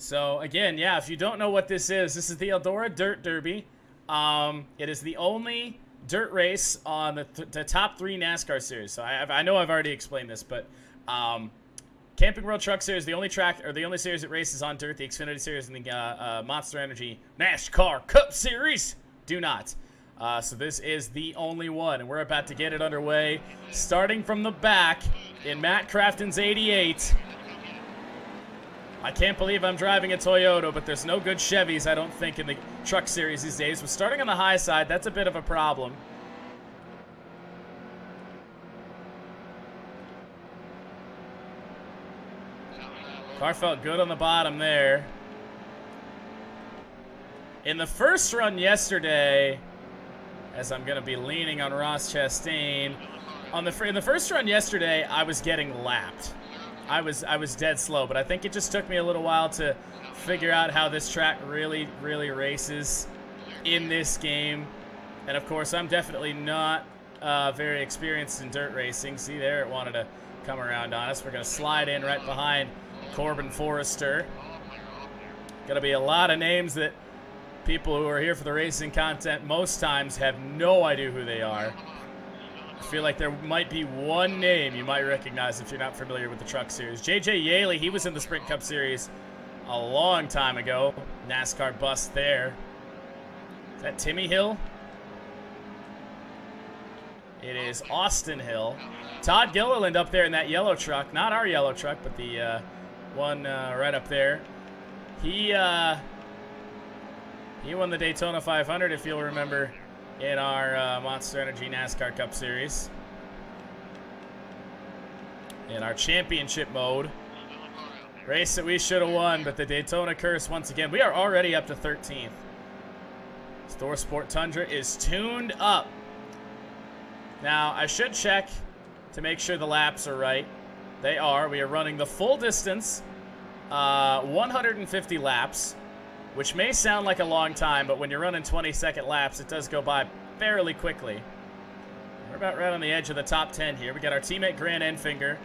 So again, yeah, if you don't know what this is the Eldora Dirt Derby. It is the only dirt race on the top 3 NASCAR series. So I know I've already explained this, but Camping World Truck Series, the only track or the only series that races on dirt. The Xfinity Series and the Monster Energy NASCAR Cup Series do not. So this is the only one, and we're about to get it underway, starting from the back in Matt Crafton's 88. I can't believe I'm driving a Toyota, but there's no good Chevys, I don't think, in the truck series these days. We're starting on the high side. That's a bit of a problem. Car felt good on the bottom there. In the first run yesterday, as I'm going to be leaning on Ross Chastain, in the first run yesterday, I was getting lapped. I was dead slow, but I think it just took me a little while to figure out how this track really races in this game. And of course, I'm definitely not very experienced in dirt racing. See there, it wanted to come around on us. We're going to slide in right behind Corbin Forrester. Going to be a lot of names that people who are here for the racing content most times have no idea who they are. I feel like there might be one name you might recognize if you're not familiar with the truck series. J.J. Yaley, he was in the Sprint Cup Series a long time ago. NASCAR bust there. Is that Timmy Hill? It is Austin Hill. Todd Gilliland up there in that yellow truck. Not our yellow truck, but the one right up there. He won the Daytona 500, if you'll remember, in our Monster Energy NASCAR Cup Series. In our championship mode. Race that we should have won, but the Daytona curse once again. We are already up to 13th. Store Sport Tundra is tuned up. Now, I should check to make sure the laps are right. They are. We are running the full distance, 150 laps. Which may sound like a long time, but when you're running 20-second laps, it does go by fairly quickly. We're about right on the edge of the top 10 here. We got our teammate Grant Enfinger,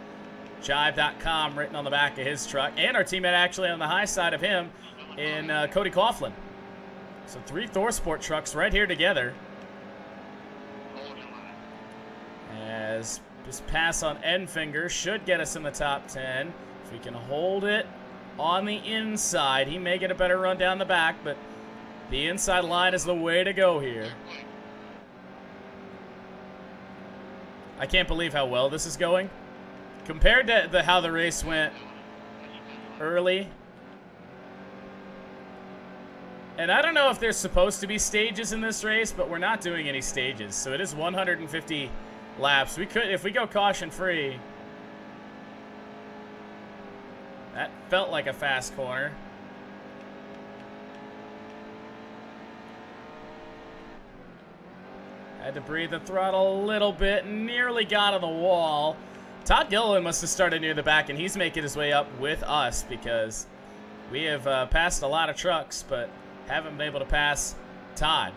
Jive.com written on the back of his truck, and our teammate actually on the high side of him in Cody Coughlin. So 3 ThorSport trucks right here together. As this pass on Enfinger should get us in the top 10. If we can hold it on the inside, he may get a better run down the back, but the inside line is the way to go here. I can't believe how well this is going. Compared to how the race went early. And I don't know if there's supposed to be stages in this race, but we're not doing any stages. So it is 150 laps. We could, if we go caution free. That felt like a fast corner. Had to breathe the throttle a little bit. Nearly got on the wall. Todd Gilliland must have started near the back, and he's making his way up with us because we have passed a lot of trucks, but haven't been able to pass Todd.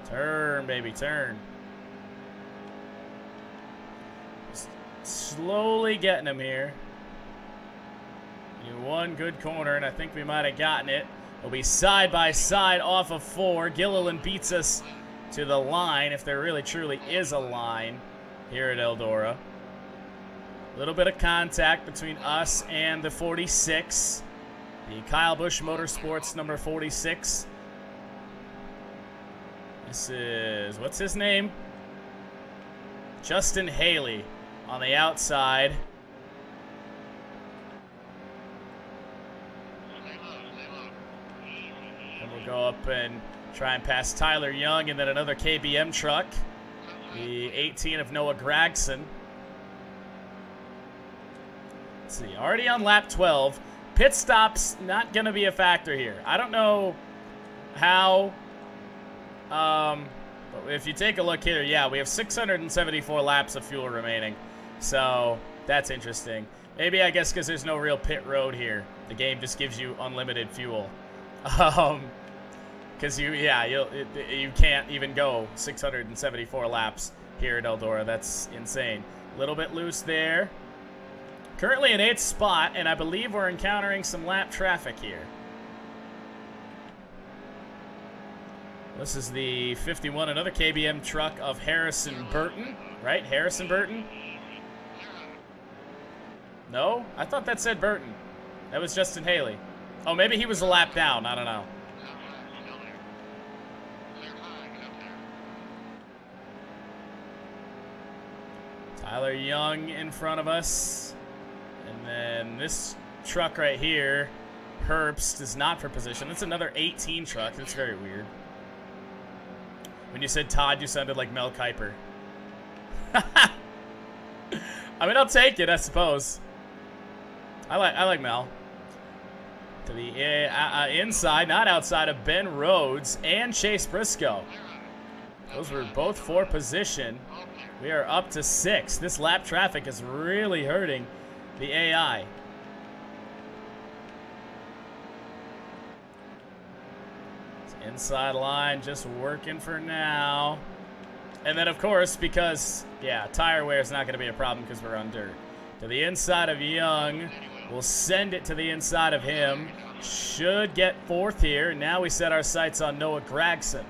Turn, baby, turn. Just slowly getting him here. In one good corner, and I think we might have gotten it. We'll be side by side off of 4. Gilliland beats us to the line, if there really truly is a line here at Eldora. A little bit of contact between us and the 46. The Kyle Busch Motorsports number 46. This is, what's his name? Justin Haley on the outside. And we'll go up and try and pass Tyler Young and then another KBM truck. The 18 of Noah Gragson. Let's see, already on lap 12. Pit stops not going to be a factor here. I don't know how... but if you take a look here, yeah, we have 674 laps of fuel remaining. So, that's interesting. Maybe, I guess, because there's no real pit road here. The game just gives you unlimited fuel. because you can't even go 674 laps here at Eldora. That's insane. A little bit loose there. Currently in 8th spot, and I believe we're encountering some lap traffic here. This is the 51, another KBM truck of Harrison Burton, right? Harrison Burton? No? I thought that said Burton. That was Justin Haley. Oh, maybe he was a lap down. I don't know. Tyler Young in front of us. And then this truck right here, Herbst, is not for position. That's another 18 truck. That's very weird. When you said Todd, you sounded like Mel Kiper. I mean, I'll take it, I suppose. I like Mel. To the inside, not outside of Ben Rhodes and Chase Briscoe. Those were both for position. We are up to 6. This lap traffic is really hurting the AI. Inside line just working for now. And then, of course, because, yeah, tire wear is not going to be a problem because we're on dirt. To the inside of Young. We'll send it to the inside of him. Should get 4th here. Now we set our sights on Noah Gragson.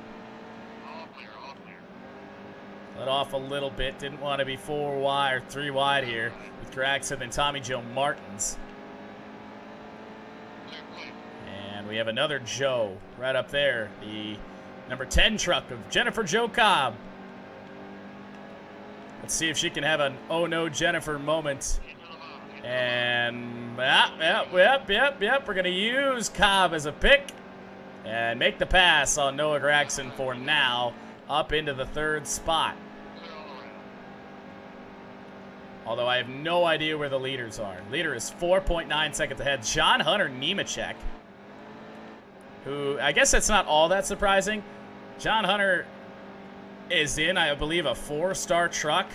Let off a little bit. Didn't want to be 4 wide or 3 wide here with Gragson and Tommy Joe Martins. And we have another Joe right up there. The number 10 truck of Jennifer Jo Cobb. Let's see if she can have an oh no Jennifer moment. And yep. We're going to use Cobb as a pick and make the pass on Noah Gragson for now up into the 3rd spot. Although I have no idea where the leaders are. Leader is 4.9 seconds ahead. John Hunter Nemechek, who I guess that's not all that surprising. John Hunter is in, I believe, a 4-star truck.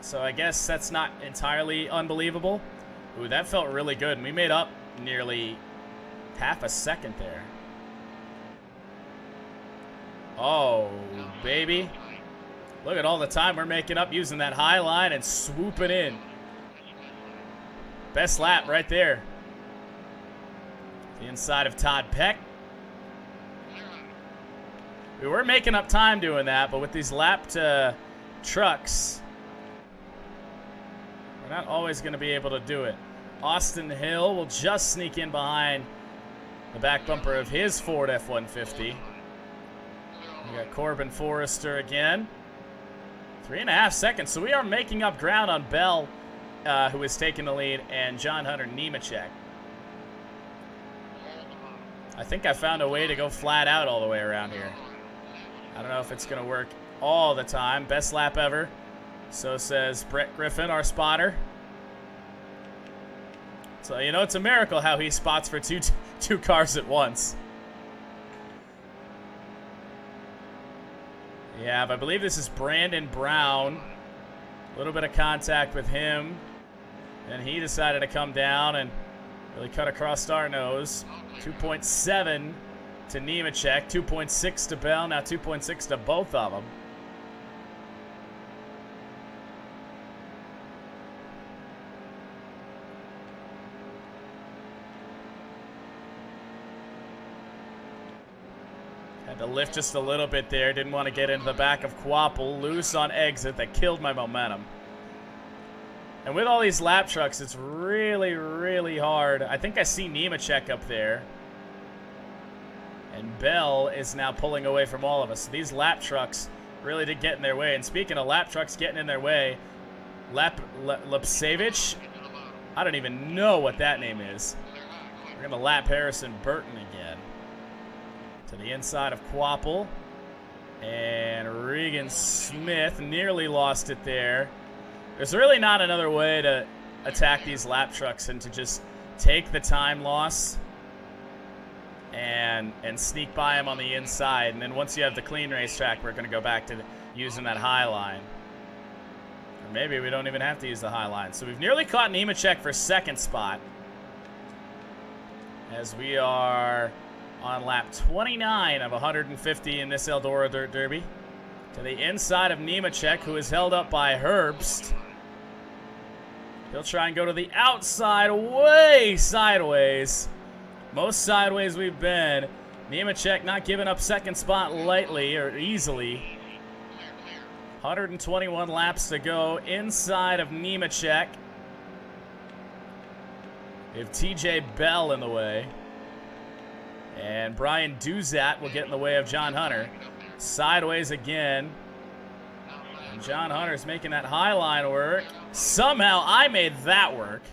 So I guess that's not entirely unbelievable. Ooh, that felt really good. And we made up nearly half a second there. Oh, baby. Look at all the time we're making up using that high line and swooping in. Best lap right there. The inside of Todd Peck. We were making up time doing that, but with these lapped trucks, we're not always going to be able to do it. Austin Hill will just sneak in behind the back bumper of his Ford F-150. We got Corbin Forrester again. 3.5 seconds. So we are making up ground on Bell, who is taking the lead, and John Hunter Nemechek. I think I found a way to go flat out all the way around here. I don't know if it's going to work all the time. Best lap ever. So says Brett Griffin, our spotter. So, you know, it's a miracle how he spots for two cars at once. Yeah, but I believe this is Brandon Brown. A little bit of contact with him. And he decided to come down and really cut across our nose. 2.7 to Nemechek, 2.6 to Bell, now 2.6 to both of them. Had to lift just a little bit there. Didn't want to get into the back of Quapple. Loose on exit. That killed my momentum. And with all these lap trucks, it's really, really hard. I think I see Nemechek up there. And Bell is now pulling away from all of us. So these lap trucks really did get in their way. And speaking of lap trucks getting in their way, Lepsevich, I don't even know what that name is. We're going to lap Harrison Burton again. To the inside of Quapple. And Regan Smith nearly lost it there. There's really not another way to attack these lap trucks than to just take the time loss and sneak by them on the inside. And then once you have the clean racetrack, we're going to go back to using that high line. Or maybe we don't even have to use the high line. So we've nearly caught Nemechek for second spot. as we are on lap 29 of 150 in this Eldora Dirt Derby. To the inside of Nemechek, who is held up by Herbst. He'll try and go to the outside, way sideways. Most sideways we've been. Nemechek not giving up second spot lightly or easily. 121 laps to go inside of Nemechek. We have TJ Bell in the way. And Brian Duzat will get in the way of John Hunter. Sideways again. And John Hunter's making that high line work. Somehow I made that work.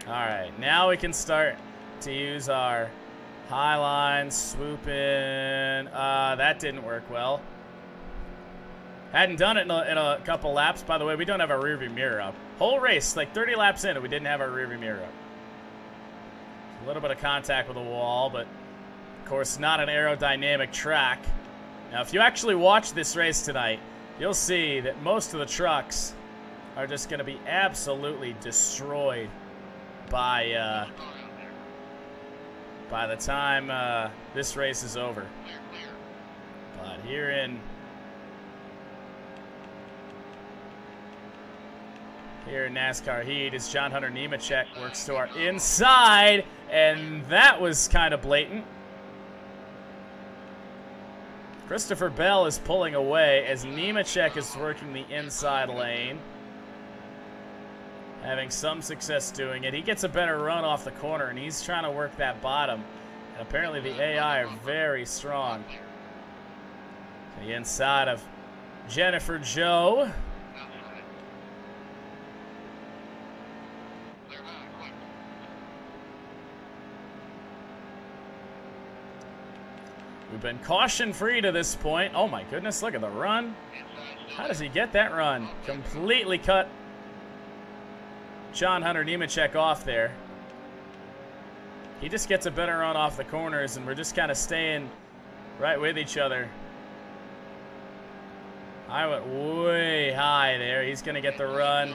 All right, now we can start to use our high line, swoop in. That didn't work well. Hadn't done it in a couple laps. By the way, we don't have our rearview mirror up. Whole race, like 30 laps in, and we didn't have our rearview mirror up. A little bit of contact with the wall, but of course not an aerodynamic track. Now, if you actually watch this race tonight, you'll see that most of the trucks are just going to be absolutely destroyed by the time this race is over. But here in NASCAR Heat as John Hunter Nemechek works to our inside, and that was kind of blatant. Christopher Bell is pulling away as Nemechek is working the inside lane. Having some success doing it. He gets a better run off the corner, and he's trying to work that bottom. And apparently the AI are very strong. The inside of Jennifer Joe. We've been caution-free to this point. Oh my goodness, look at the run. How does he get that run? Completely cut John Hunter Nemechek off there. He just gets a better run off the corners, and we're just kind of staying right with each other. I went way high there. He's going to get the run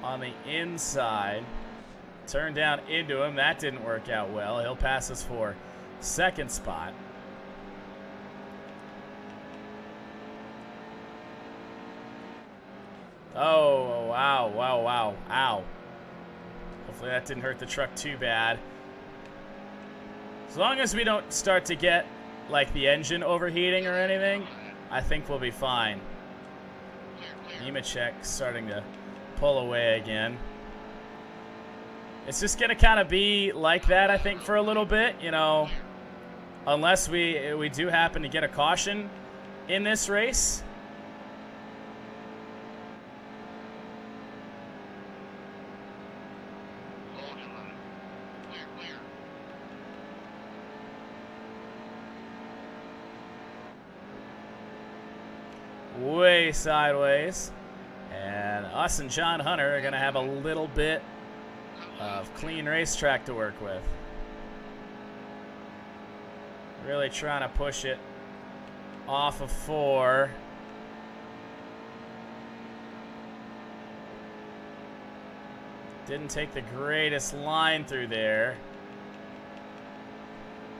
on the inside. Turn down into him. That didn't work out well. He'll pass us for second spot. Oh, wow, wow, wow, ow. Hopefully that didn't hurt the truck too bad. As long as we don't start to get, like, the engine overheating or anything, I think we'll be fine. Nemechek starting to pull away again. It's just going to kind of be like that, I think, for a little bit, you know, unless we do happen to get a caution in this race. Way sideways, and us and John Hunter are going to have a little bit of clean racetrack to work with. Really trying to push it off of 4. Didn't take the greatest line through there.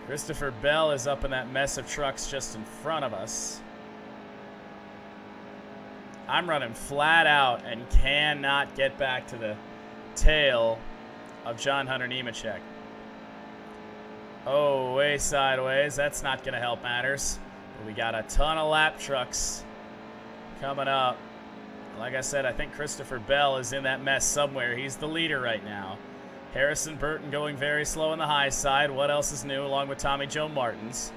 Christopher Bell is up in that mess of trucks just in front of us. I'm running flat out and cannot get back to the tail of John Hunter Nemechek. Oh, way sideways. That's not going to help matters. But we got a ton of lap trucks coming up. Like I said, I think Christopher Bell is in that mess somewhere. He's the leader right now. Harrison Burton going very slow on the high side. What else is new? Along with Tommy Joe Martins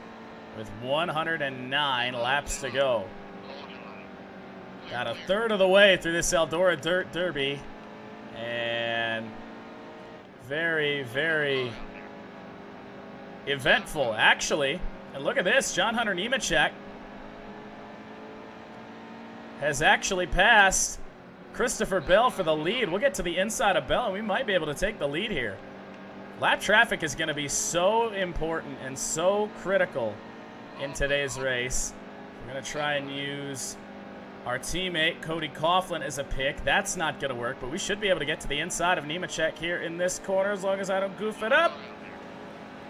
with 109 laps to go. Got a third of the way through this Eldora Dirt Derby. And very, very eventful, actually. And look at this. John Hunter Nemechek has actually passed Christopher Bell for the lead. We'll get to the inside of Bell, and we might be able to take the lead here. Lap traffic is going to be so important and so critical in today's race. We're going to try and use Our teammate, Cody Coughlin, is a pick. That's not going to work, but we should be able to get to the inside of Nemechek here in this corner as long as I don't goof it up.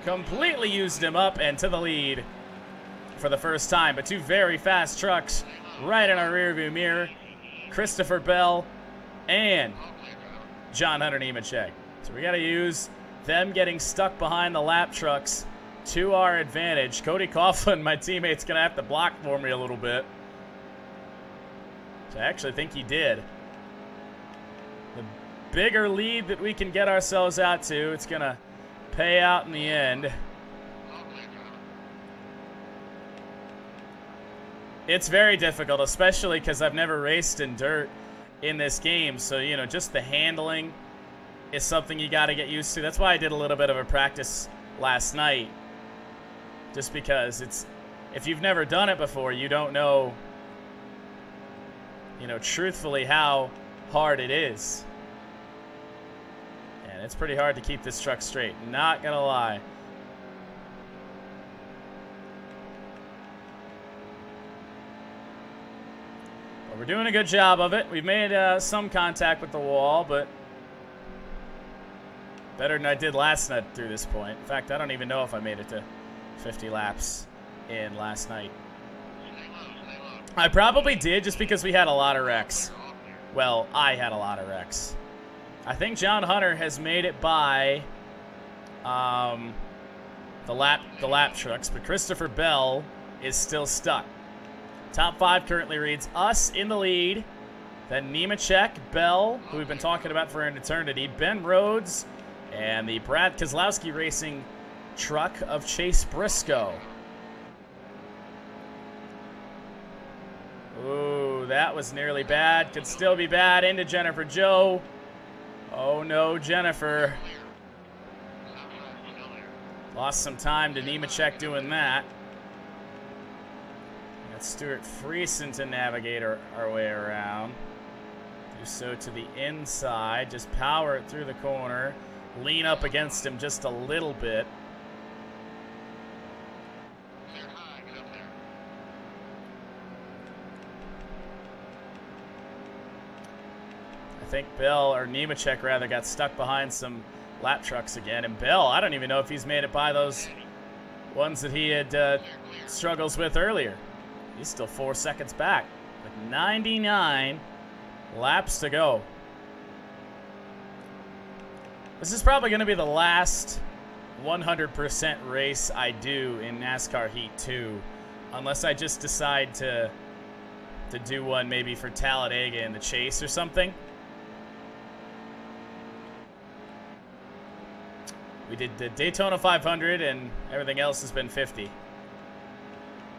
Completely used him up and to the lead for the first time, but two very fast trucks right in our rearview mirror. Christopher Bell and John Hunter Nemechek. So we got to use them getting stuck behind the lap trucks to our advantage. Cody Coughlin, my teammate's going to have to block for me a little bit. Which I actually think he did. The bigger lead that we can get ourselves out to, it's going to pay out in the end. It's very difficult, especially because I've never raced in dirt in this game. So, you know, just the handling is something you got to get used to. That's why I did a little bit of a practice last night. Just because it's, if you've never done it before, you don't know, you know, truthfully how hard it is. And it's pretty hard to keep this truck straight, not gonna lie. But we're doing a good job of it. We've made some contact with the wall, but better than I did last night through this point. In fact, I don't even know if I made it to 50 laps in last night. I probably did just because we had a lot of wrecks. Well, I had a lot of wrecks. I think John Hunter has made it by the lap trucks, but Christopher Bell is still stuck. Top 5 currently reads us in the lead, then Nemechek, Bell, who we've been talking about for an eternity, Ben Rhodes, and the Brad Keselowski Racing truck of Chase Briscoe. Ooh, that was nearly bad. Could still be bad. Into Jennifer Joe. Oh no, Jennifer. Lost some time to Nemechek doing that. Got Stuart Friesen to navigate our way around. Do so to the inside. Just power it through the corner. Lean up against him just a little bit. I think Bell, or Nemechek rather, got stuck behind some lap trucks again. And Bell, I don't even know if he's made it by those ones that he had struggles with earlier. He's still 4 seconds back with 99 laps to go. This is probably going to be the last 100% race I do in NASCAR Heat 2, unless I just decide to do one maybe for Talladega in the Chase or something. We did the Daytona 500, and everything else has been 50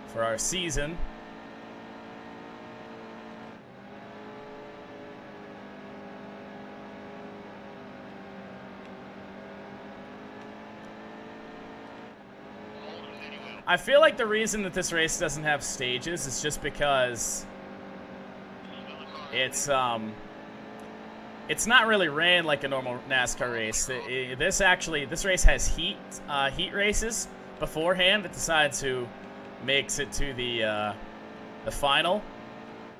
for our season. I feel like the reason that this race doesn't have stages is just because it's not really ran like a normal NASCAR race. This race has heat races beforehand that decides who makes it to the final.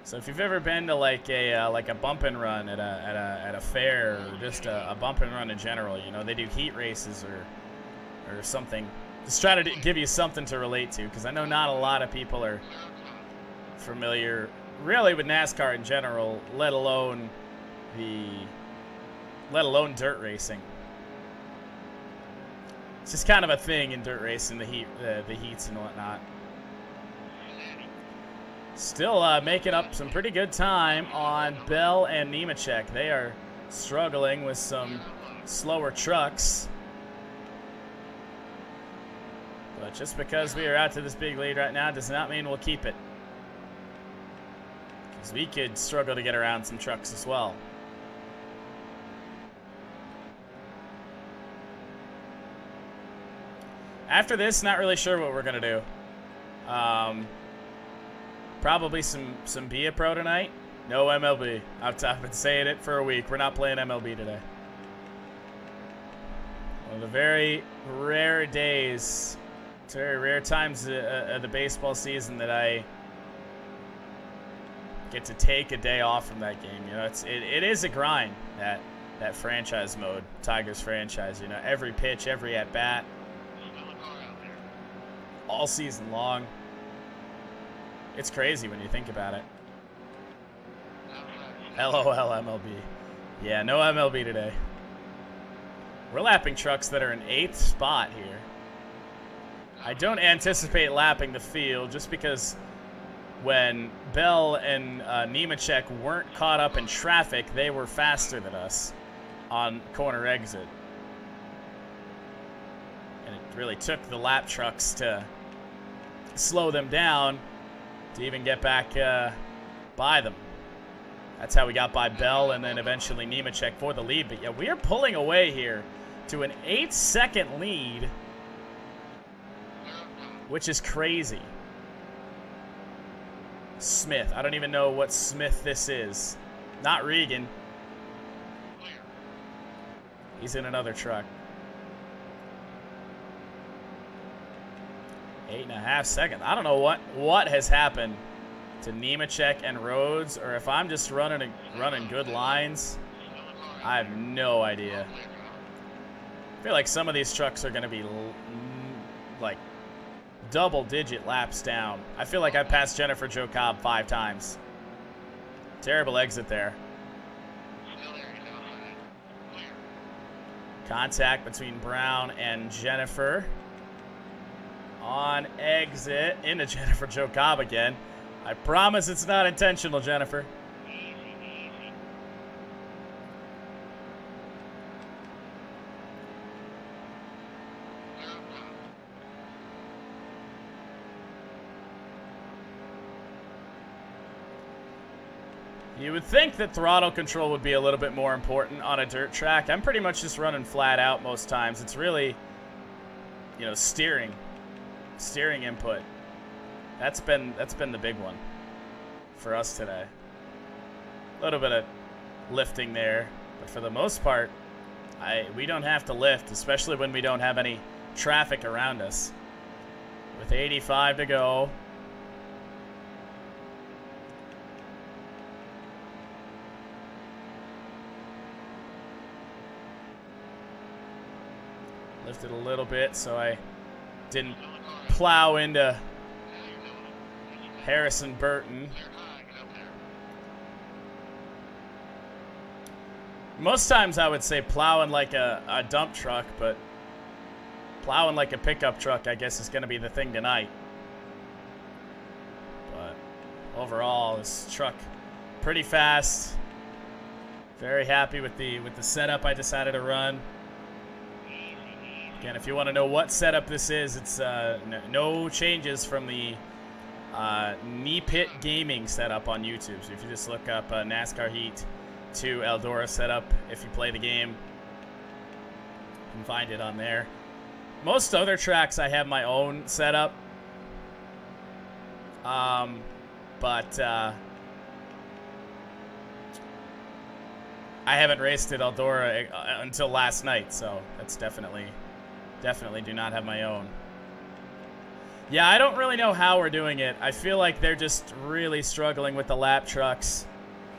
So if you've ever been to like a bump and run at a fair, or just a bump and run in general, you know, they do heat races or something. Just try to give you something to relate to, because I know not a lot of people are familiar really with NASCAR in general, let alone dirt racing. It's just kind of a thing in dirt racing, the heats and whatnot. Still making up some pretty good time on Bell and Nemechek. They are struggling with some slower trucks. But just because we are out to this big lead right now does not mean we'll keep it. Because we could struggle to get around some trucks as well. After this, not really sure what we're going to do. Probably some Be A Pro tonight. No MLB. I've been saying it for a week. We're not playing MLB today. One of the very rare days, it's very rare times of the baseball season that I get to take a day off from that game. You know, it is a grind, that franchise mode, Tigers franchise. You know, every pitch, every at bat, all season long. It's crazy when you think about it. LOL MLB. Yeah, no MLB today. We're lapping trucks that are in 8th spot here. I don't anticipate lapping the field just because when Bell and Nemechek weren't caught up in traffic, they were faster than us on corner exit. And it really took the lap trucks to slow them down to even get back by them. That's how we got by Bell and then eventually Nemechek for the lead. But yeah, we are pulling away here to an 8-second lead, which is crazy. Smith. I don't even know what Smith this is. Not Regan. He's in another truck. 8.5 seconds. I don't know what has happened to Nemechek and Rhodes, or if I'm just running good lines. I have no idea. I feel like some of these trucks are going to be like double-digit laps down. I feel like I passed Jennifer Joe Cobb 5 times. Terrible exit there. Contact between Brown and Jennifer. On exit into Jennifer Joe Cobb again. I promise it's not intentional, Jennifer. You would think that throttle control would be a little bit more important on a dirt track. I'm pretty much just running flat out most times. It's really, you know, steering input. That's been the big one for us today. A little bit of lifting there, but for the most part, we don't have to lift, especially when we don't have any traffic around us. With 85 to go. Lifted a little bit so I didn't plow into Harrison Burton. Most times I would say plowing like a dump truck, but plowing like a pickup truck, I guess, is going to be the thing tonight. But overall, this truck pretty fast. Very happy with the setup I decided to run. Again, if you want to know what setup this is, it's no changes from the Knee Pit Gaming setup on YouTube. So if you just look up NASCAR Heat 2 Eldora setup, if you play the game, you can find it on there. Most other tracks I have my own setup. But I haven't raced at Eldora until last night, so that's definitely do not have my own. Yeah, I don't really know how we're doing it. I feel like they're just really struggling with the lap trucks.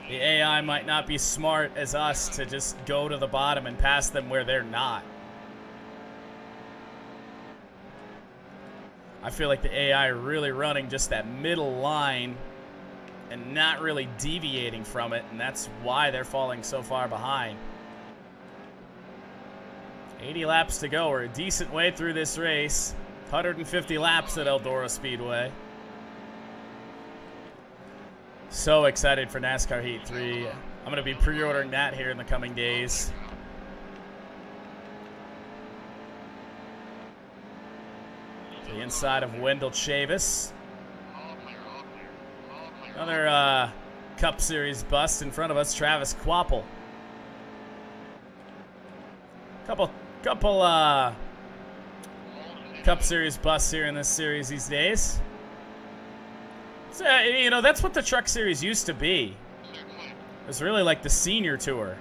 The AI might not be smart as us to just go to the bottom and pass them where they're not. I feel like the AI are really running just that middle line and not really deviating from it, and that's why they're falling so far behind. 80 laps to go. We're a decent way through this race. 150 laps at Eldora Speedway. So excited for NASCAR Heat 3. I'm going to be pre-ordering that here in the coming days. To the inside of Wendell Chavis. Another Cup Series bust in front of us, Travis Kvapil. Couple Cup Series busts here in this series these days. So, you know, that's what the Truck Series used to be. It was really like the senior tour.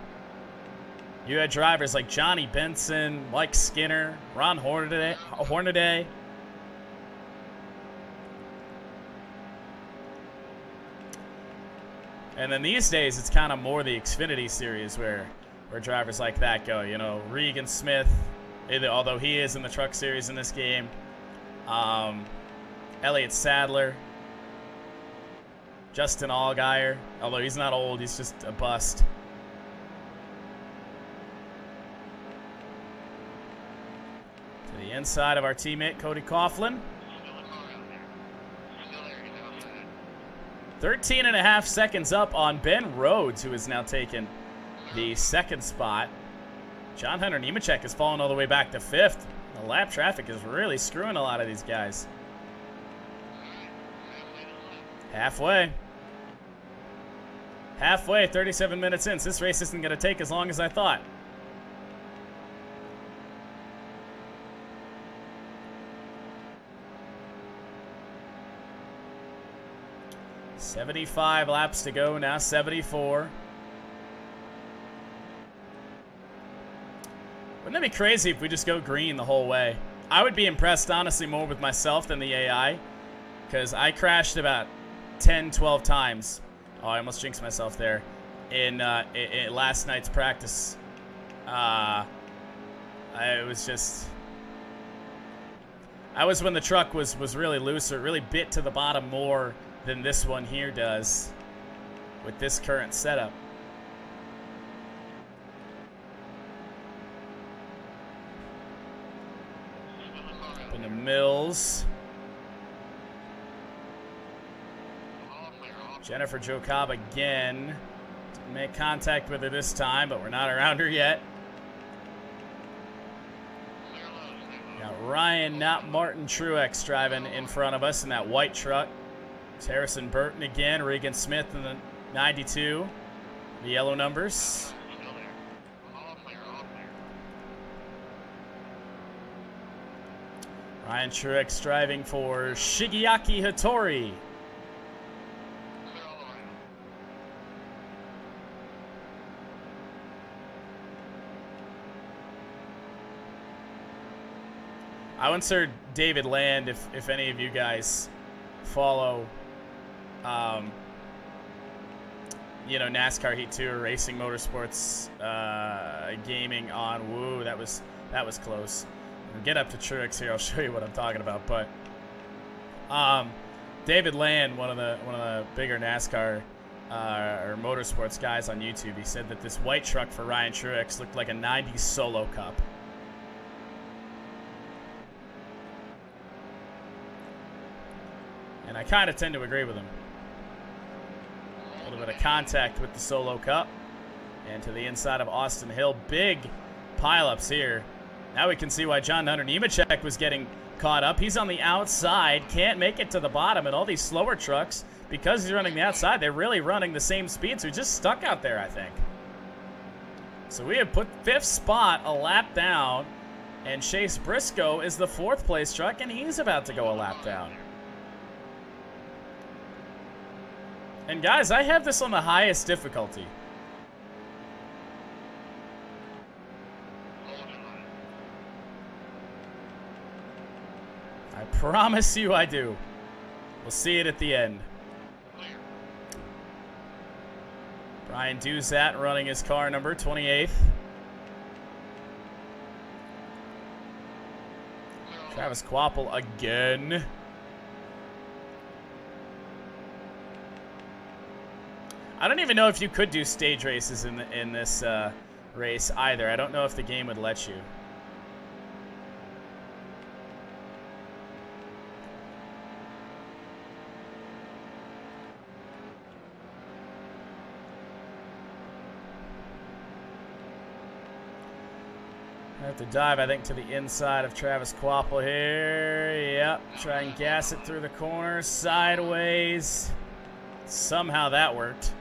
You had drivers like Johnny Benson, Mike Skinner, Ron Hornaday. And then these days, it's kind of more the Xfinity series where drivers like that go. You know, Regan Smith, although he is in the truck series in this game. Elliott Sadler. Justin Allgaier, although he's not old, he's just a bust. To the inside of our teammate, Cody Coughlin. 13.5 seconds up on Ben Rhodes, who has now taken the second spot. John Hunter Nemechek has fallen all the way back to 5th. The lap traffic is really screwing a lot of these guys. Halfway. Halfway, 37 minutes in. This race isn't going to take as long as I thought. $75 laps to go, now 74. Wouldn't that be crazy if we just go green the whole way? I would be impressed, honestly, more with myself than the AI, because I crashed about 10, 12 times. Oh, I almost jinxed myself there. In last night's practice. I was when the truck was really loose, or it really bit to the bottom more than this one here does with this current setup. In the Mills. Jennifer Jo Cobb again. Didn't make contact with her this time, but we're not around her yet. Got Ryan, not Martin Truex, driving in front of us in that white truck. It's Harrison Burton again, Regan Smith in the 92, the yellow numbers. Ryan Truex driving for Shigeaki Hattori. I once heard David Land, if any of you guys follow, you know, NASCAR Heat 2 or Racing Motorsports gaming on. Woo, that was close. We'll get up to Truex here. I'll show you what I'm talking about. But David Land, one of the bigger NASCAR or motorsports guys on YouTube, he said that this white truck for Ryan Truex looked like a 90s Solo Cup. And I kind of tend to agree with him. A little bit of contact with the Solo Cup. And to the inside of Austin Hill. Big pileups here. Now we can see why John Hunter Nemechek was getting caught up. He's on the outside. Can't make it to the bottom. And all these slower trucks, because he's running the outside, they're really running the same speed. So he's just stuck out there, I think. So we have put 5th spot, a lap down. And Chase Briscoe is the 4th place truck. And he's about to go a lap down. And guys, I have this on the highest difficulty. I promise you I do. We'll see it at the end. Brian Duzat running his car number 28th. Travis Kvapil again. I don't even know if you could do stage races in this race either. I don't know if the game would let you. I have to dive, I think, to the inside of Travis Kvapil here. Yep, try and gas it through the corner, sideways. Somehow that worked.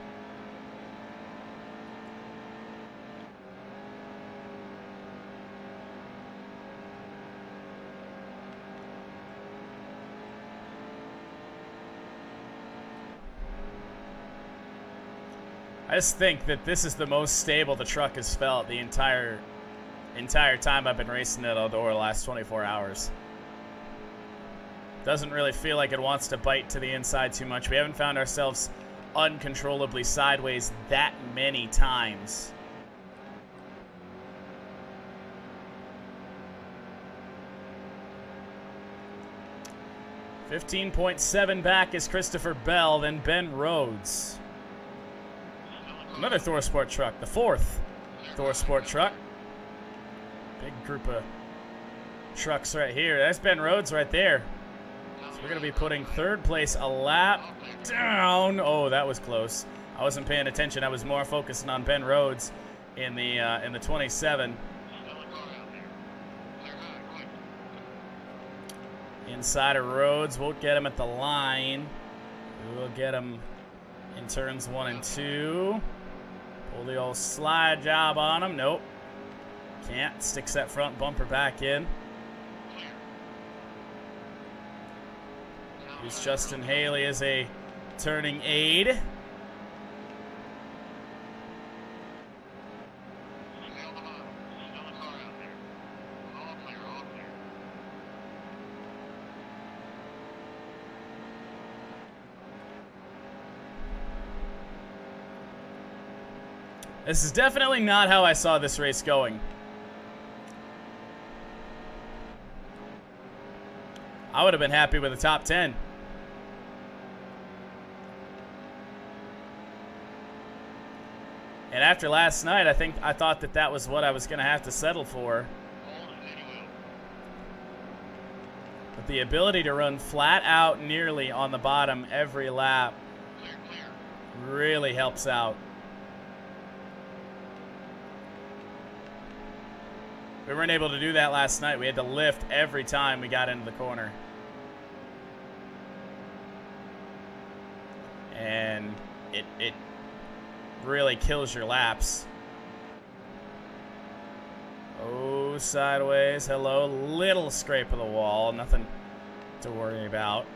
I just think that this is the most stable the truck has felt the entire time I've been racing at Eldora the last 24 hours. Doesn't really feel like it wants to bite to the inside too much. We haven't found ourselves uncontrollably sideways that many times. .7 back is Christopher Bell, then Ben Rhodes. Another Thor Sport truck, the 4th Thor Sport truck. Big group of trucks right here. That's Ben Rhodes right there. So we're going to be putting 3rd place a lap down. Oh, that was close. I wasn't paying attention. I was more focusing on Ben Rhodes in the 27. Inside of Rhodes, won't get him at the line. We will get him in turns 1 and 2. Pull the old slide job on him. Nope. Can't. Sticks that front bumper back in. Use Justin Haley as a turning aid. This is definitely not how I saw this race going. I would have been happy with a top 10. And after last night, I thought that was what I was going to have to settle for. But the ability to run flat out nearly on the bottom every lap really helps out. We weren't able to do that last night. We had to lift every time we got into the corner. And it really kills your laps. Oh, sideways. Hello. Little scrape of the wall. Nothing to worry about.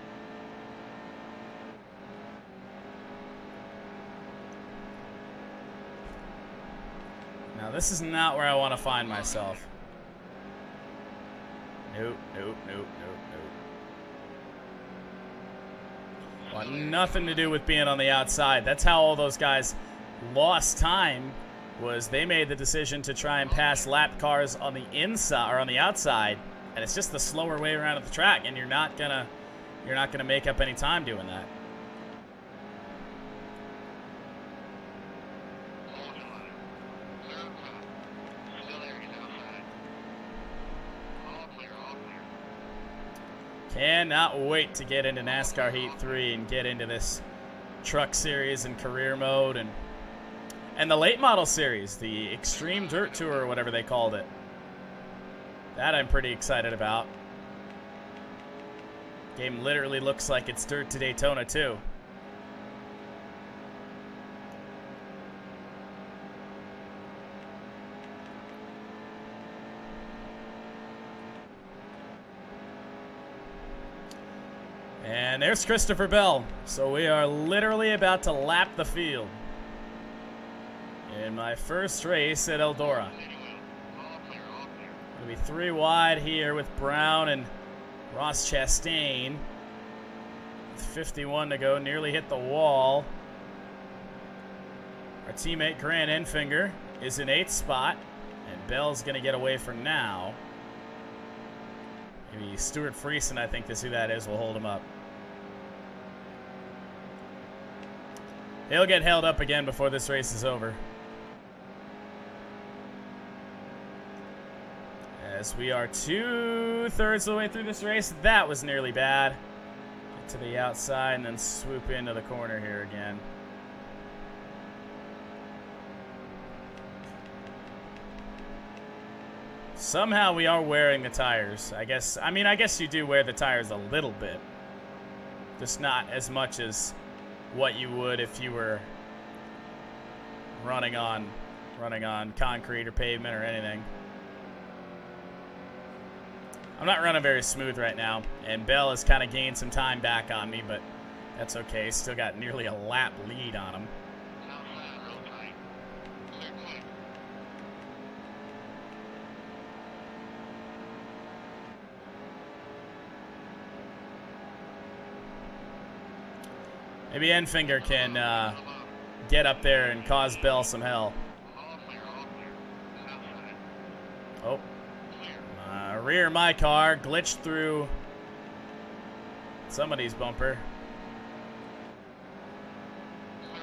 Now, this is not where I want to find myself. Nope, nope, nope, nope, nope. Want nothing to do with being on the outside. That's how all those guys lost time, was they made the decision to try and pass lap cars on the inside or on the outside, and it's just the slower way around at the track, and you're not gonna make up any time doing that. Cannot wait to get into NASCAR Heat 3 and get into this truck series and career mode and the late model series, the Extreme Dirt Tour or whatever they called it. That I'm pretty excited about. Game literally looks like it's Dirt to Daytona too. And there's Christopher Bell. So we are literally about to lap the field in my first race at Eldora. Going to be 3 wide here with Brown and Ross Chastain. With 51 to go, nearly hit the wall. Our teammate Grant Enfinger is in 8th spot, and Bell's going to get away for now. Maybe Stuart Friesen, I think is who that is, will hold him up. He'll get held up again before this race is over. As we are 2/3 of the way through this race, that was nearly bad. Get to the outside and then swoop into the corner here again. Somehow we are wearing the tires. I guess you do wear the tires a little bit. Just not as much as what you would if you were running on concrete or pavement or anything. I'm not running very smooth right now, and Bell has kind of gained some time back on me, but that's okay. Still got nearly a lap lead on him. Maybe Enfinger can get up there and cause Bell some hell. Oh. Rear my car glitched through somebody's bumper.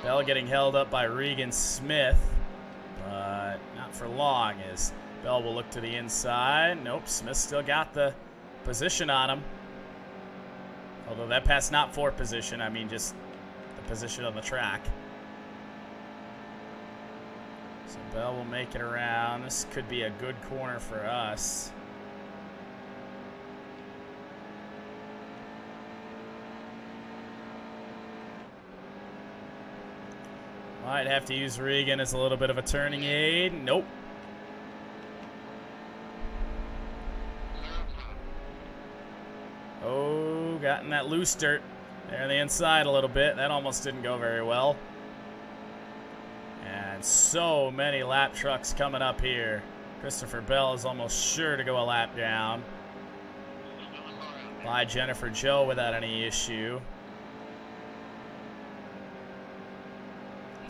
Bell getting held up by Regan Smith, but not for long as Bell will look to the inside. Nope, Smith still got the position on him. Although that pass not for position, I mean just the position on the track. So Bell will make it around. This could be a good corner for us. Might have to use Regan as a little bit of a turning aid. Nope. Oh, got in that loose dirt there on the inside a little bit. That almost didn't go very well. And so many lap trucks coming up here. Christopher Bell is almost sure to go a lap down by Jennifer Joe without any issue.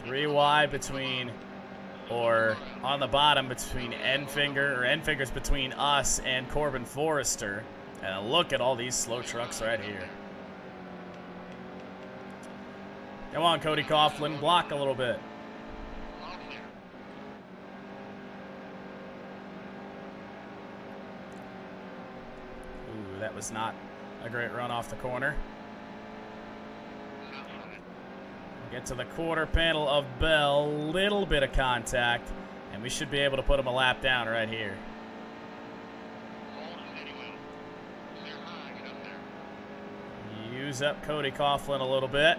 3 wide between, or on the bottom between Enfinger's between us and Corbin Forrester. And look at all these slow trucks right here. Come on, Cody Coughlin, block a little bit. Ooh, that was not a great run off the corner. Get to the quarter panel of Bell, little bit of contact, and we should be able to put him a lap down right here. Use up Cody Coughlin a little bit.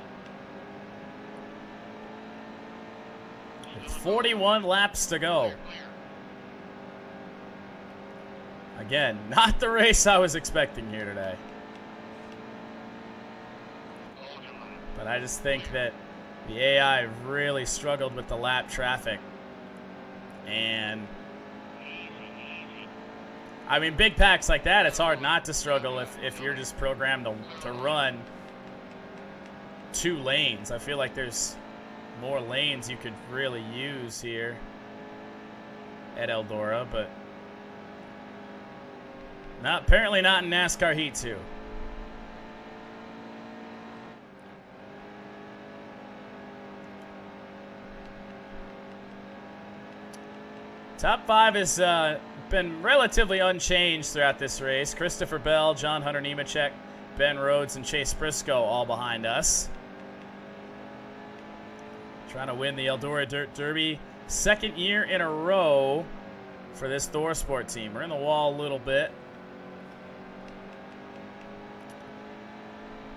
With 41 laps to go. Again, not the race I was expecting here today. But I just think that the AI really struggled with the lap traffic. And I mean, big packs like that, it's hard not to struggle if you're just programmed to run 2 lanes. I feel like there's more lanes you could really use here at Eldora, but apparently not in NASCAR Heat 2. Top 5 has been relatively unchanged throughout this race. Christopher Bell, John Hunter Nemechek, Ben Rhodes, and Chase Briscoe all behind us. Trying to win the Eldora Dirt Derby. 2nd year in a row for this Thor Sport team. We're in the wall a little bit.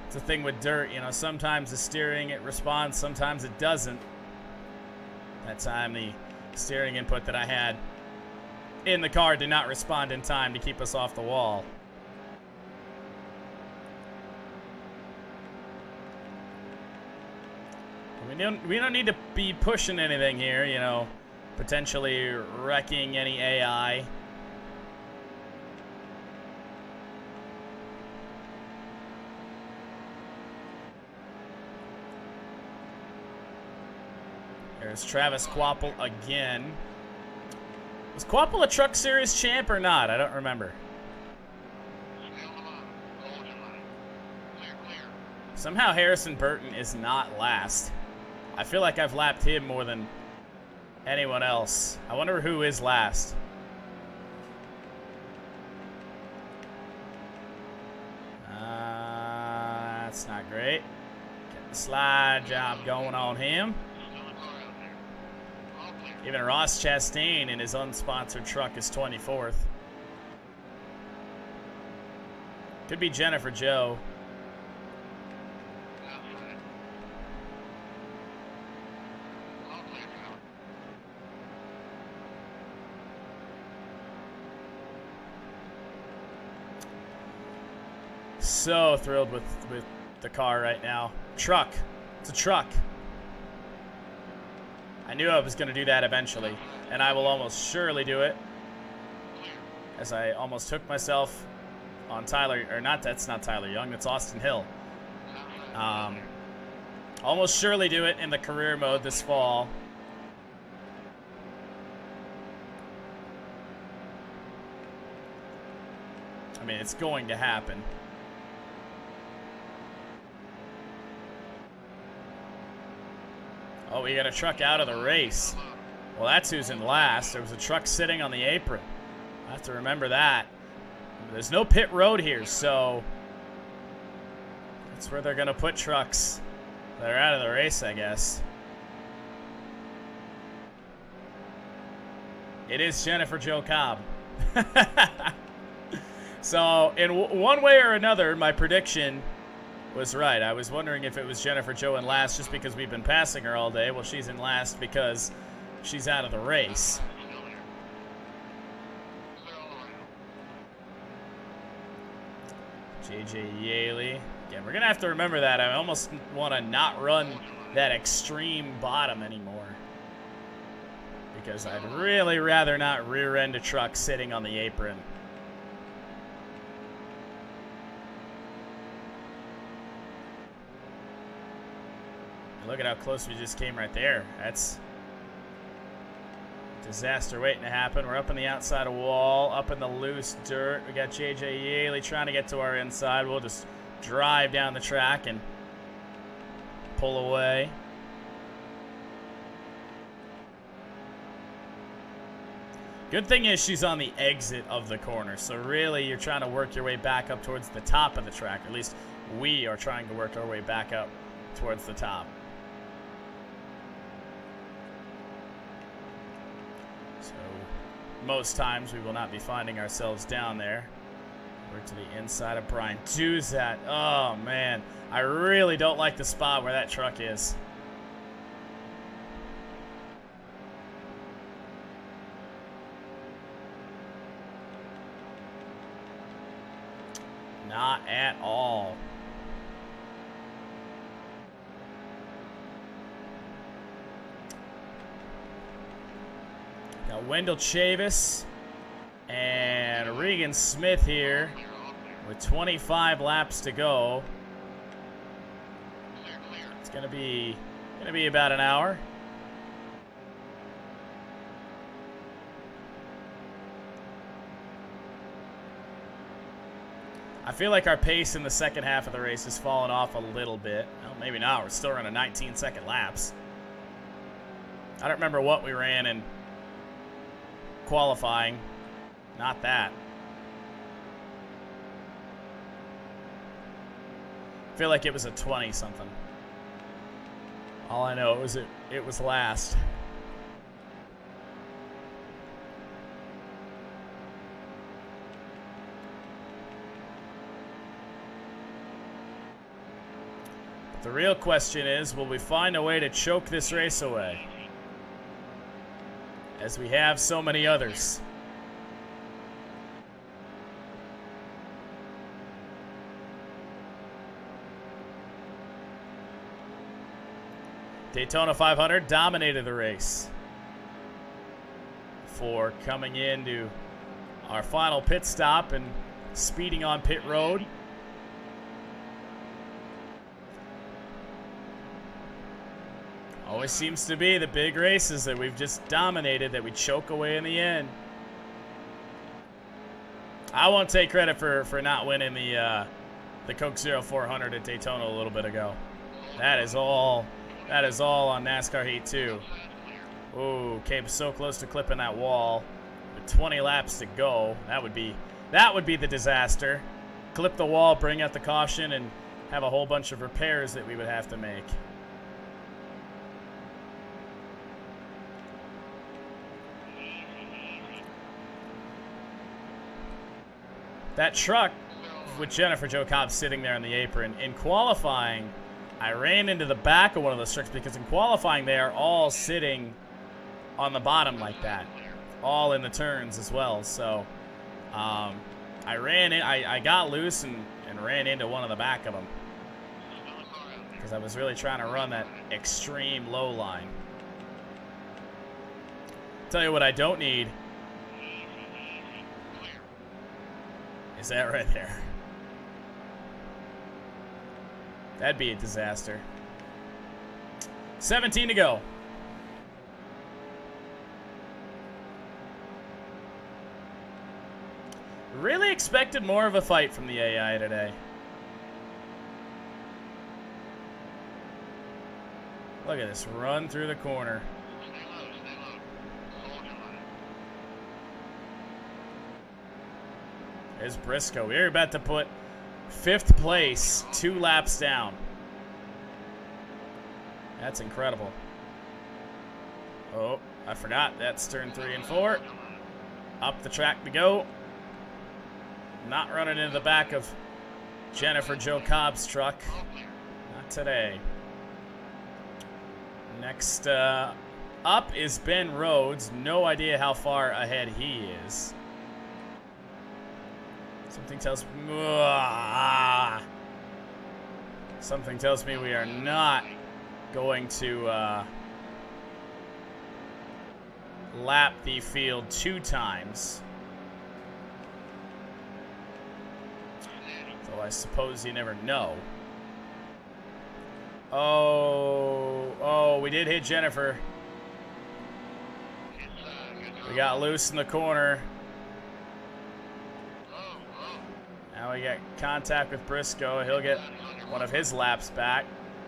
It's the thing with dirt, you know, sometimes the steering, it responds, sometimes it doesn't. That time the steering input that I had in the car did not respond in time to keep us off the wall. We don't need to be pushing anything here, you know, potentially wrecking any AI. There's Travis Quapple again. Was Quapple a Truck Series champ or not? I don't remember. Somehow Harrison Burton is not last. I feel like I've lapped him more than anyone else. I wonder who is last. That's not great. Get the slide job going on him. Even Ross Chastain in his unsponsored truck is 24th. Could be Jennifer Joe. So thrilled with the car right now. Truck. It's a truck. I knew I was going to do that eventually, and I will almost surely do it. As I almost hooked myself on Tyler, or not, that's not Tyler Young, that's Austin Hill. Almost surely do it in the career mode this fall. I mean, it's going to happen. Oh, we got a truck out of the race. Well, that's who's in last. There was a truck sitting on the apron. I have to remember that. There's no pit road here, so that's where they're going to put trucks that are out of the race, I guess. It is Jennifer Jo Cobb. So, in one way or another, my prediction was right. I was wondering if it was Jennifer Jo in last just because we've been passing her all day. Well, she's in last because she's out of the race. JJ Yaley. Again, we're going to have to remember that. I almost want to not run that extreme bottom anymore, because I'd really rather not rear-end a truck sitting on the apron. Look at how close we just came right there. That's a disaster waiting to happen. We're up on the outside of wall, up in the loose dirt. We got JJ Yaley trying to get to our inside. We'll just drive down the track and pull away. Good thing is she's on the exit of the corner, so really you're trying to work your way back up towards the top of the track. At least we are trying to work our way back up towards the top. So most times we will not be finding ourselves down there. We're to the inside of Brian Duzat. Oh man, I really don't like the spot where that truck is. Not at all. Got Wendell Chavis and Regan Smith here with 25 laps to go. It's gonna be about an hour. I feel like our pace in the second half of the race has fallen off a little bit. Well, maybe not. We're still running 19-second laps. I don't remember what we ran in qualifying. Not that. I feel like it was a 20-something. All I know is it was last. The real question is, will we find a way to choke this race away? As we have so many others. Daytona 500 dominated the race. For coming into our final pit stop and speeding on pit road. Always seems to be the big races that we've just dominated that we choke away in the end. I won't take credit for not winning the Coke Zero 400 at Daytona a little bit ago. That is all on NASCAR Heat 2. Ooh, came so close to clipping that wall with 20 laps to go. That would be the disaster. Clip the wall, bring out the caution, and have a whole bunch of repairs that we would have to make. That truck with Jennifer Jo Cobb sitting there on the apron. In qualifying, I ran into the back of one of those trucks because in qualifying they are all sitting on the bottom like that. All in the turns as well. So I ran in, I got loose and ran into one of the back of them. Because I was really trying to run that extreme low line. Tell you what I don't need. Is that right there? That'd be a disaster. 17 to go. Really expected more of a fight from the AI today. Look at this run through the corner. There's Briscoe. We're about to put 5th place 2 laps down. That's incredible. Oh, I forgot. That's turn 3 and 4. Up the track we go. Not running into the back of Jennifer Jo Cobb's truck. Not today. Next up is Ben Rhodes. No idea how far ahead he is. Something tells me... Something tells me we are not going to lap the field 2 times. Though I suppose you never know. Oh, we did hit Jennifer. We got loose in the corner. Now we get contact with Briscoe. He'll get one of his laps back.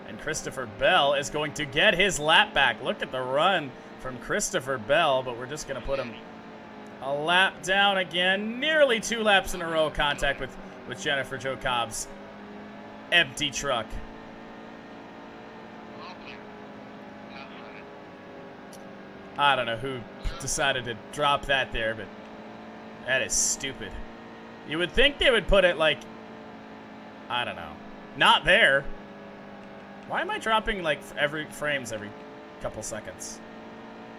And Christopher Bell is going to get his lap back. Look at the run from Christopher Bell, but we're just going to put him a lap down again. Nearly 2 laps in a row contact with Jennifer Jo Cobb's empty truck. I don't know who decided to drop that there, but that is stupid. You would think they would put it like, I don't know, not there. Why am I dropping like frames every couple seconds?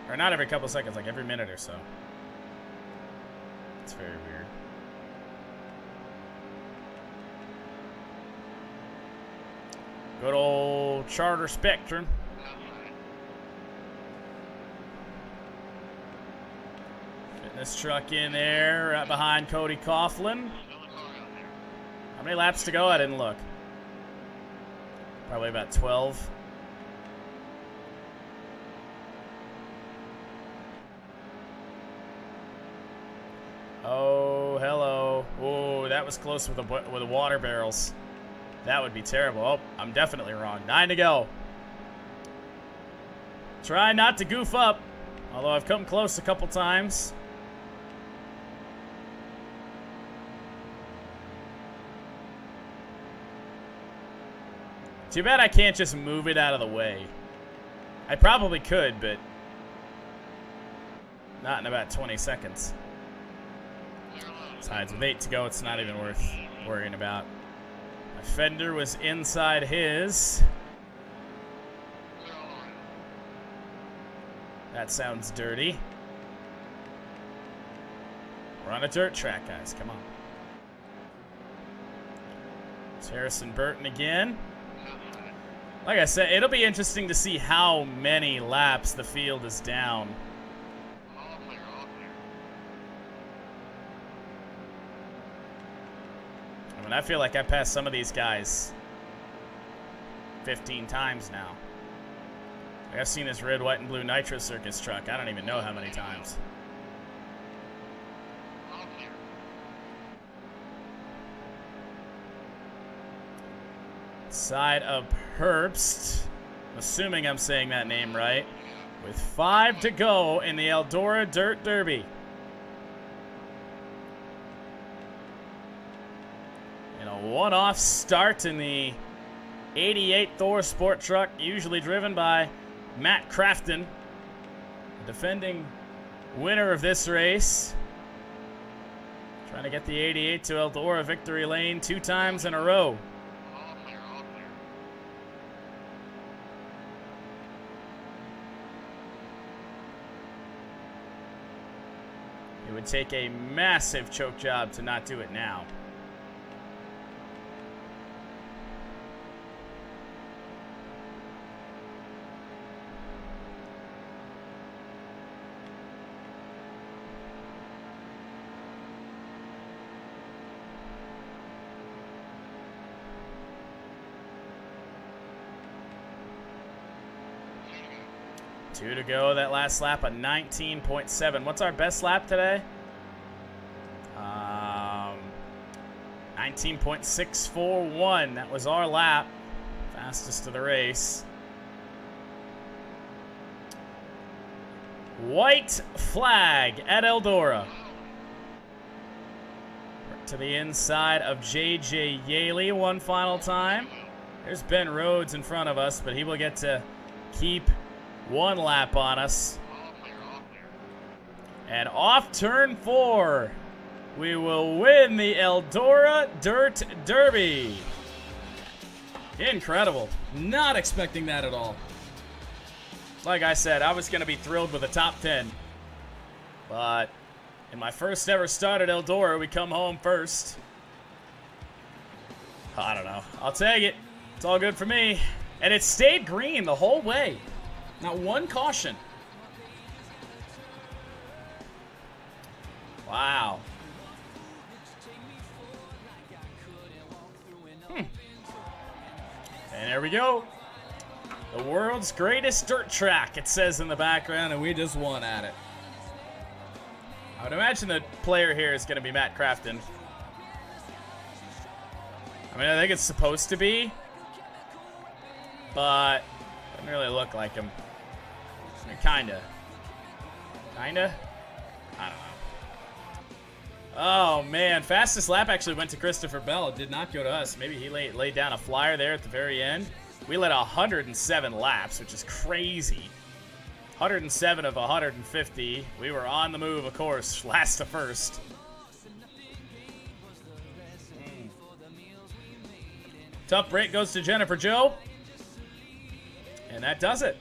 Or not every couple seconds, like every minute or so. It's very weird. Good old Charter Spectrum. This truck in there, right behind Cody Coughlin. How many laps to go? I didn't look. Probably about 12. Oh, hello. Oh, that was close with the water barrels. That would be terrible. Oh, I'm definitely wrong. 9 to go. Try not to goof up, although I've come close a couple times. Too bad I can't just move it out of the way. I probably could, but not in about 20 seconds. Besides, with 8 to go, it's not even worth worrying about. My fender was inside his. That sounds dirty. We're on a dirt track, guys. Come on. It's Harrison Burton again. Like I said, it'll be interesting to see how many laps the field is down. I mean, I feel like I passed some of these guys 15 times now. Like I've seen this red, white, and blue Nitro Circus truck. I don't even know how many times. Side of Herbst. I'm assuming I'm saying that name right. With 5 to go in the Eldora Dirt Derby. In a one-off start in the 88 Thor Sport Truck, usually driven by Matt Crafton, the defending winner of this race. Trying to get the 88 to Eldora victory lane 2 times in a row. It would take a massive choke job to not do it now. 2 to go. That last lap, a 19.7. What's our best lap today? 19.641. That was our lap. Fastest of the race. White flag at Eldora. To the inside of J.J. Yaley one final time. There's Ben Rhodes in front of us, but he will get to keep one lap on us. And off turn 4, we will win the Eldora Dirt Derby. Incredible. Not expecting that at all. Like I said, I was going to be thrilled with a top 10. But in my first ever start at Eldora, we come home first. I don't know. I'll take it. It's all good for me. And it stayed green the whole way. Not one caution. Wow. And there we go. The world's greatest dirt track, it says in the background, and we just won at it. I would imagine the player here is going to be Matt Crafton. I mean, I think it's supposed to be, but it doesn't really look like him. I mean, kinda. Kinda? I don't know. Oh, man. Fastest lap actually went to Christopher Bell. It did not go to us. Maybe he laid down a flyer there at the very end. We led 107 laps, which is crazy. 107 of 150. We were on the move, of course, last to first. Tough break goes to Jennifer Joe. And that does it.